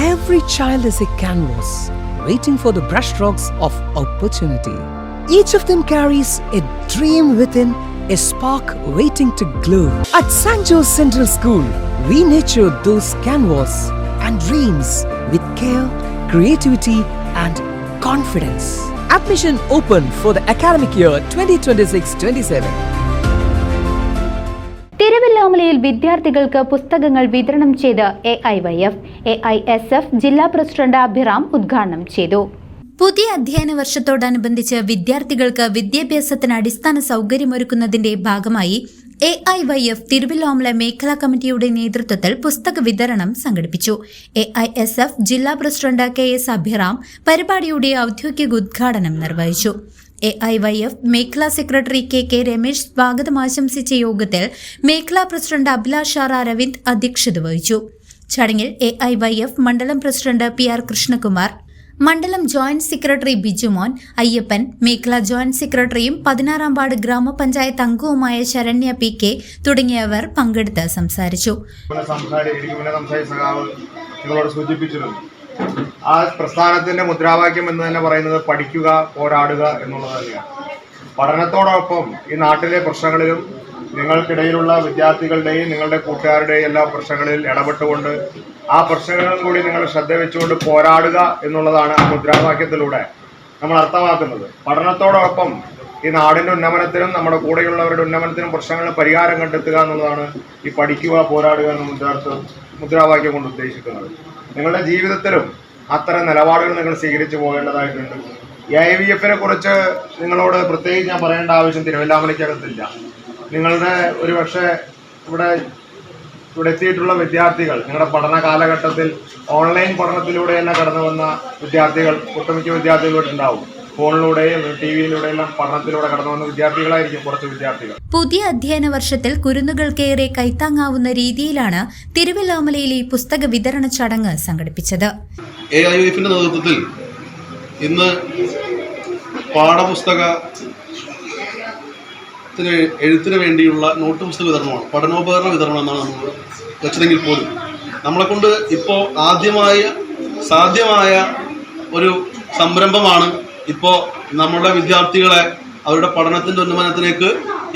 Every child is a canvas, waiting for the brushstrokes of opportunity. Each of them carries a dream within, a spark waiting to glow. At St. Joe's Central School, we nurture those canvas and dreams with care, creativity and confidence. Admission open for the academic year 2026-27. തിരുവല്ലാമലയിൽ വിദ്യാർത്ഥികൾക്ക് പുസ്തകങ്ങൾ വിതരണം ചെയ്ത് AIYF ജില്ലാ president Abhiram ഉദ്ഘാടനം ചെയ്തു. പുതിയ അധ്യയന വർഷത്തോടനുബന്ധിച്ച് വിദ്യാർത്ഥികൾക്ക് വിദ്യാഭ്യാസത്തിന് അടിസ്ഥാന സൗകര്യമൊരുക്കുന്നതിന്റെ ഭാഗമായി AIYF തിരുവല്ലാമല മേഖലാ കമ്മിറ്റിയുടെ നേതൃത്വത്തിൽ പുസ്തക വിതരണം സംഘടിപ്പിച്ചു. AISF ജില്ലാ പ്രസിഡന്റ് KS അഭിറാം പരിപാടിയുടെ ഔദ്യോഗിക ഉദ്ഘാടനം നിർവഹിച്ചു. AIYF മേഖലാ സെക്രട്ടറി KK രമേശ് സ്വാഗതം ആശംസിച്ച യോഗത്തിൽ മേഖലാ പ്രസിഡന്റ് അഭിലാഷ് അരവിന്ദ് അധ്യക്ഷത വഹിച്ചു. ചടങ്ങിൽ AIYF മണ്ഡലം പ്രസിഡന്റ് PR കൃഷ്ണകുമാർ, മണ്ഡലം ജോയിന്റ് സെക്രട്ടറി ബിജുമോൻ അയ്യപ്പൻ, മേഖലാ ജോയിന്റ് സെക്രട്ടറിയും 16-ാം വാർഡ് ഗ്രാമപഞ്ചായത്ത് അംഗവുമായ ശരണ്യ PK തുടങ്ങിയവർ പങ്കെടുത്ത് സംസാരിച്ചു. ആ പ്രസ്ഥാനത്തിന്റെ മുദ്രാവാക്യം എന്ന് തന്നെ പറയുന്നത് പഠിക്കുക, പോരാടുക എന്നുള്ളത് തന്നെയാണ്. പഠനത്തോടൊപ്പം ഈ നാട്ടിലെ പ്രശ്നങ്ങളിലും നിങ്ങൾക്കിടയിലുള്ള വിദ്യാർത്ഥികളുടെയും നിങ്ങളുടെ കൂട്ടുകാരുടെയും എല്ലാ പ്രശ്നങ്ങളിൽ ഇടപെട്ടുകൊണ്ട് ആ പ്രശ്നങ്ങളും കൂടി നിങ്ങൾ ശ്രദ്ധ വെച്ചുകൊണ്ട് പോരാടുക എന്നുള്ളതാണ് ആ മുദ്രാവാക്യത്തിലൂടെ നമ്മൾ അർത്ഥമാക്കുന്നത്. പഠനത്തോടൊപ്പം ഈ നാടിൻ്റെ ഉന്നമനത്തിനും നമ്മുടെ കൂടെയുള്ളവരുടെ ഉന്നമനത്തിനും പ്രശ്നങ്ങളിൽ പരിഹാരം കണ്ടെത്തുക എന്നുള്ളതാണ് ഈ പഠിക്കുക, പോരാടുക എന്ന മുദ്രാവാക്യം കൊണ്ട് ഉദ്ദേശിക്കുന്നത്. നിങ്ങളുടെ ജീവിതത്തിലും അത്തരം നിലപാടുകൾ നിങ്ങൾ സ്വീകരിച്ചു പോകേണ്ടതായിട്ടുണ്ട്. AIYF-നെ കുറിച്ച് നിങ്ങളോട് പ്രത്യേകിച്ച് ഞാൻ പറയേണ്ട ആവശ്യം തിരുവല്ലാമലയ്ക്കകത്തില്ല. നിങ്ങളുടെ ഒരു പക്ഷേ ഇവിടെ എത്തിയിട്ടുള്ള വിദ്യാർത്ഥികൾ നിങ്ങളുടെ പഠന കാലഘട്ടത്തിൽ ഓൺലൈൻ പഠനത്തിലൂടെ തന്നെ കടന്നു വന്ന വിദ്യാർത്ഥികൾ ഒട്ടുമിക്ക വിദ്യാർത്ഥികളുണ്ടാവും. ഫോണിലൂടെയും TV-യിലൂടെയെല്ലാം പഠനത്തിലൂടെ കടന്നു വന്ന വിദ്യാർത്ഥികളായിരിക്കും കുറച്ച് വിദ്യാർത്ഥികൾ. പുതിയ അധ്യയന വർഷത്തിൽ കുരുന്നുകൾക്കേറെ കൈത്താങ്ങാവുന്ന രീതിയിലാണ് തിരുവല്ലാമലയിലെ പുസ്തക വിതരണ ചടങ്ങ് സംഘടിപ്പിച്ചത്. AIYF-ന്റെ നേതൃത്വത്തിൽ ഇന്ന് പാഠപുസ്തകത്തിന് എഴുത്തിന് വേണ്ടിയുള്ള നോട്ട് പുസ്തക വിതരണമാണ്, പഠനോപകരണ വിതരണം എന്നാണ് നമ്മൾ വെച്ചതെങ്കിൽ പോലും നമ്മളെ കൊണ്ട് ഇപ്പോൾ സാധ്യമായ ഒരു സംരംഭമാണ്. ഇപ്പോൾ നമ്മുടെ വിദ്യാർത്ഥികളെ അവരുടെ പഠനത്തിൻ്റെ ഉന്നമനത്തിലേക്ക്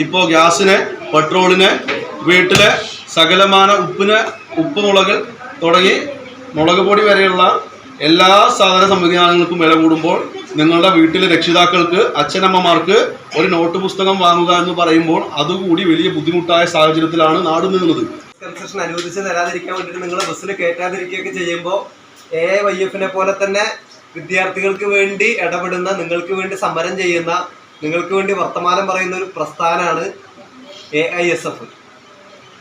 ഇപ്പോൾ ഗ്യാസിന്, പെട്രോളിന്, വീട്ടിലെ സകലമാന ഉപ്പ് മുളക് തുടങ്ങി മുളക് പൊടി വരെയുള്ള എല്ലാ സാധന സംവിധാനങ്ങൾക്കും വില കൂടുമ്പോൾ നിങ്ങളുടെ വീട്ടിലെ രക്ഷിതാക്കൾക്ക്, അച്ഛനമ്മമാർക്ക് ഒരു നോട്ട് പുസ്തകം വാങ്ങുക എന്ന് പറയുമ്പോൾ അതുകൂടി വലിയ ബുദ്ധിമുട്ടായ സാഹചര്യത്തിലാണ് നാട് നീങ്ങുന്നത്. കൺസെഷൻ അനുവദിച്ച് തരാതിരിക്കാൻ വേണ്ടിയിട്ട് നിങ്ങൾ ബസ്സിൽ കയറ്റാതിരിക്കുകയൊക്കെ ചെയ്യുമ്പോൾ AIYF-നെ പോലെ തന്നെ വിദ്യാർത്ഥികൾക്ക് വേണ്ടി ഇടപെടുന്ന, നിങ്ങൾക്ക് വേണ്ടി സമരം ചെയ്യുന്ന, നിങ്ങൾക്ക് വേണ്ടി വർത്തമാനം പറയുന്ന ഒരു പ്രസ്ഥാനമാണ് AISF.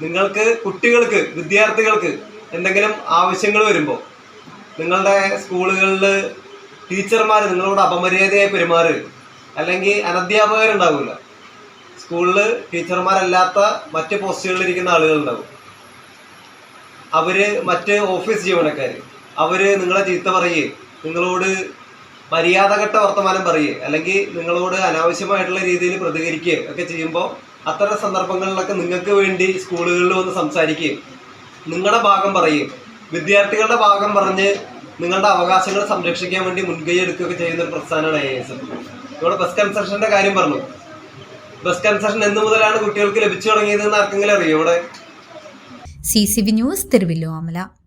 നിങ്ങൾക്ക് കുട്ടികൾക്ക്, വിദ്യാർത്ഥികൾക്ക് എന്തെങ്കിലും ആവശ്യങ്ങൾ വരുമ്പോൾ നിങ്ങളുടെ സ്കൂളുകളിൽ ടീച്ചർമാർ നിങ്ങളോട് അപമര്യാദയായി പെരുമാറുക, അല്ലെങ്കിൽ അനധ്യാപകരുണ്ടാവില്ല, സ്കൂളിൽ ടീച്ചർമാരല്ലാത്ത മറ്റ് പോസ്റ്റുകളിലിരിക്കുന്ന ആളുകളുണ്ടാവും, അവർ മറ്റ് ഓഫീസ് ജീവനക്കാർ, അവർ നിങ്ങളെ ചീത്ത പറയുകയും നിങ്ങളോട് മര്യാദഘട്ട വർത്തമാനം പറയുക, അല്ലെങ്കിൽ നിങ്ങളോട് അനാവശ്യമായിട്ടുള്ള രീതിയിൽ പ്രതികരിക്കുക ഒക്കെ ചെയ്യുമ്പോൾ അത്തരം സന്ദർഭങ്ങളിലൊക്കെ നിങ്ങൾക്ക് വേണ്ടി സ്കൂളുകളിൽ വന്ന് സംസാരിക്കുകയും നിങ്ങളുടെ ഭാഗം പറയുകയും വിദ്യാർത്ഥികളുടെ ഭാഗം പറഞ്ഞ് നിങ്ങളുടെ അവകാശങ്ങൾ സംരക്ഷിക്കാൻ വേണ്ടി മുൻകൈ എടുക്കുകയൊക്കെ ചെയ്യുന്ന ഒരു പ്രസ്ഥാനമാണ് AISF. ഇവിടെ ബസ് കൺസെഷൻ്റെ കാര്യം പറഞ്ഞു. ബസ് കൺസെഷൻ എന്ന് മുതലാണ് കുട്ടികൾക്ക് ലഭിച്ചു തുടങ്ങിയതെന്ന് ആർക്കെങ്കിലും അറിയോ? ഇവിടെ CCV ന്യൂസ് തിരുവല്ലാമല.